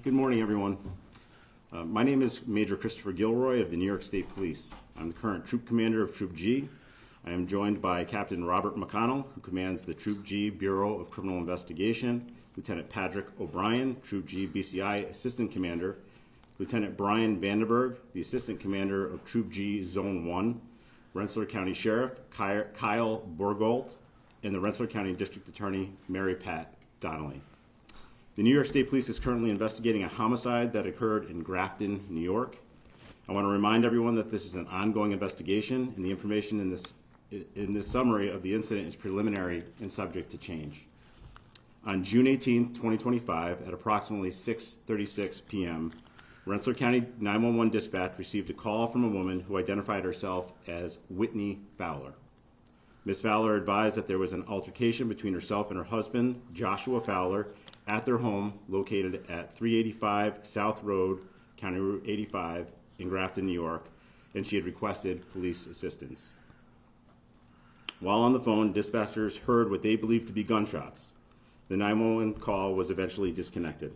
Good morning, everyone. My name is Major Christopher Gilroy of the New York State Police. I'm the current Troop Commander of Troop G. I am joined by Captain Robert McConnell, who commands the Troop G Bureau of Criminal Investigation, Lieutenant Patrick O'Brien, Troop G BCI Assistant Commander, Lieutenant Brian Vandenberg, the Assistant Commander of Troop G Zone 1, Rensselaer County Sheriff Kyle Borgolt, and the Rensselaer County District Attorney Mary Pat Donnelly. The New York State Police is currently investigating a homicide that occurred in Grafton, New York. I want to remind everyone that this is an ongoing investigation, and the information in this summary of the incident is preliminary and subject to change. On June 18, 2025, at approximately 6:36 p.m., Rensselaer County 911 dispatch received a call from a woman who identified herself as Whitney Fowler. Ms. Fowler advised that there was an altercation between herself and her husband, Joshua Fowler, at their home located at 385 South Road, County Route 85 in Grafton, New York, and she had requested police assistance. While on the phone, dispatchers heard what they believed to be gunshots. The 911 call was eventually disconnected.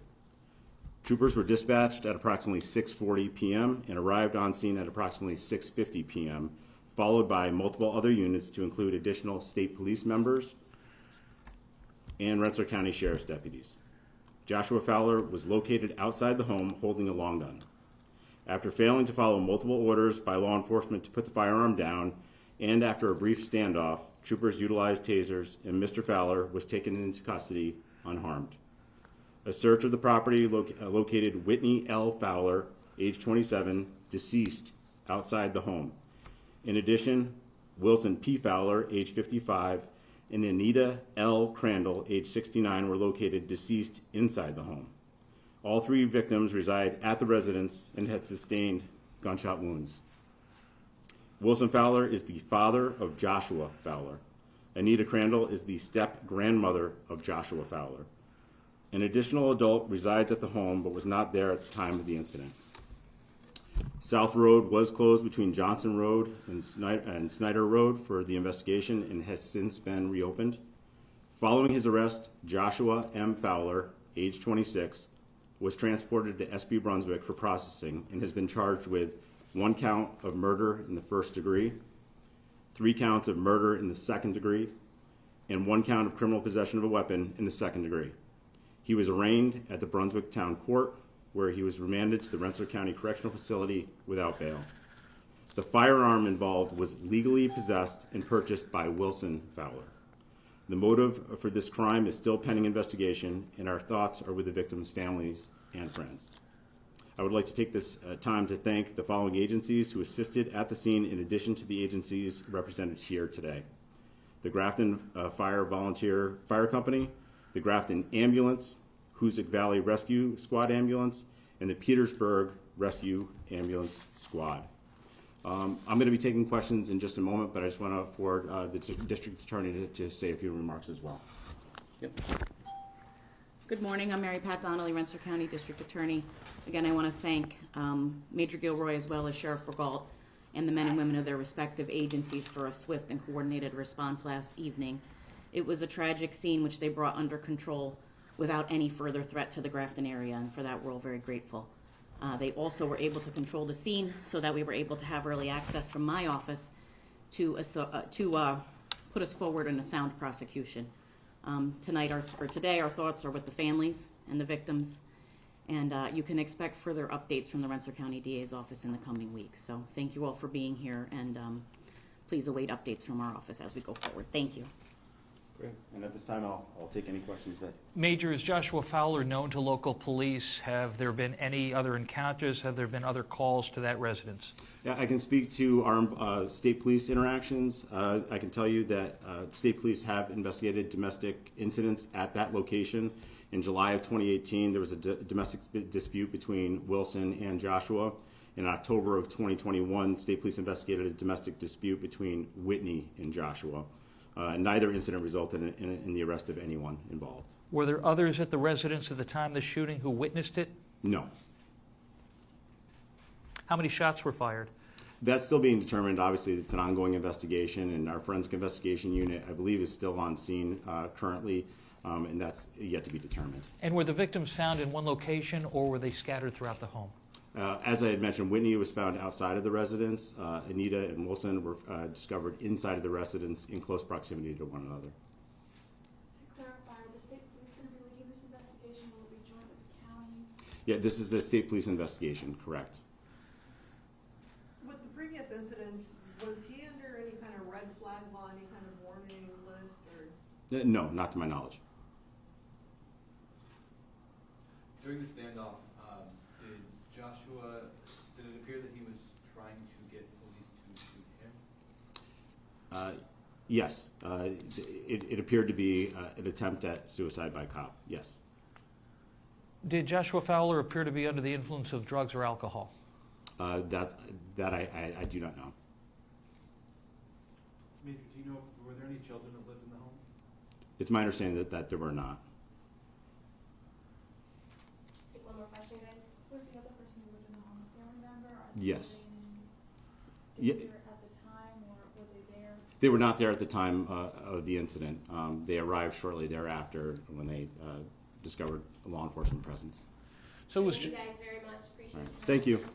Troopers were dispatched at approximately 6:40 p.m. and arrived on scene at approximately 6:50 p.m., followed by multiple other units to include additional state police members and Rensselaer County Sheriff's deputies. Joshua Fowler was located outside the home holding a long gun. After failing to follow multiple orders by law enforcement to put the firearm down, and after a brief standoff, troopers utilized tasers, and Mr. Fowler was taken into custody unharmed. A search of the property located Whitney L. Fowler, age 27, deceased, outside the home. In addition, Wilson P. Fowler, age 55, and Anita L. Crandall, age 69, were located deceased inside the home. All three victims reside at the residence and had sustained gunshot wounds. Wilson Fowler is the father of Joshua Fowler. Anita Crandall is the step-grandmother of Joshua Fowler. An additional adult resides at the home but was not there at the time of the incident. South Road was closed between Johnson Road and Snyder Road for the investigation and has since been reopened. Following his arrest, Joshua M. Fowler, age 26, was transported to SB Brunswick for processing and has been charged with 1 count of murder in the first degree, 3 counts of murder in the second degree, and 1 count of criminal possession of a weapon in the second degree. He was arraigned at the Brunswick Town Court, where he was remanded to the Rensselaer County Correctional Facility without bail. The firearm involved was legally possessed and purchased by Wilson Fowler. The motive for this crime is still pending investigation, and our thoughts are with the victims' families and friends. I would like to take this time to thank the following agencies who assisted at the scene in addition to the agencies represented here today: the Grafton Fire Volunteer Fire Company, the Grafton Ambulance, Hoosick Valley Rescue Squad Ambulance, and the Petersburg Rescue Ambulance Squad. I'm going to be taking questions in just a moment, but I just want to afford the District Attorney to say a few remarks as well. Yep. Good morning. I'm Mary Pat Donnelly, Rensselaer County District Attorney. Again, I want to thank Major Gilroy as well as Sheriff Borgault and the men and women of their respective agencies for a swift and coordinated response last evening. It was a tragic scene which they brought under control without any further threat to the Grafton area, and for that we're all very grateful. They also were able to control the scene so that we were able to have early access from my office to put us forward in a sound prosecution. Today our thoughts are with the families and the victims, and you can expect further updates from the Rensselaer County DA's office in the coming weeks. So thank you all for being here, and please await updates from our office as we go forward. Thank you. Great. And at this time, I'll take any questions that... Major, is Joshua Fowler known to local police? Have there been any other encounters? Have there been other calls to that residence? Yeah, I can speak to our state police interactions. I can tell you that state police have investigated domestic incidents at that location. In July of 2018, there was a domestic dispute between Wilson and Joshua. In October of 2021, state police investigated a domestic dispute between Whitney and Joshua. Neither incident resulted in the arrest of anyone involved. Were there others at the residence at the time of the shooting who witnessed it? No. How many shots were fired? That's still being determined. Obviously, it's an ongoing investigation, and our forensic investigation unit, I believe, is still on scene currently. and that's yet to be determined. And were the victims found in one location, or were they scattered throughout the home? As I had mentioned, Whitney was found outside of the residence. Anita and Wilson were discovered inside of the residence in close proximity to one another. To clarify, are the state police going to be leading this investigation? Will it be joined with the county? Yeah, this is a state police investigation, correct. With the previous incidents, was he under any kind of red flag law, any kind of warning list, or? No, not to my knowledge. During the standoff, did it appear that he was trying to get police to shoot him? Yes, it appeared to be an attempt at suicide by cop, yes. Did Joshua Fowler appear to be under the influence of drugs or alcohol? That I do not know. Major, do you know, were there any children that lived in the home? It's my understanding that there were not. One more question, guys. Who was the other person who lived in the home? A family member? Are they Yes. living Yeah. here at the time, or were they there? They were not there at the time of the incident. They arrived shortly thereafter when they discovered a law enforcement presence. So it was. Thank you guys very much. Appreciate All right. it. Thank you.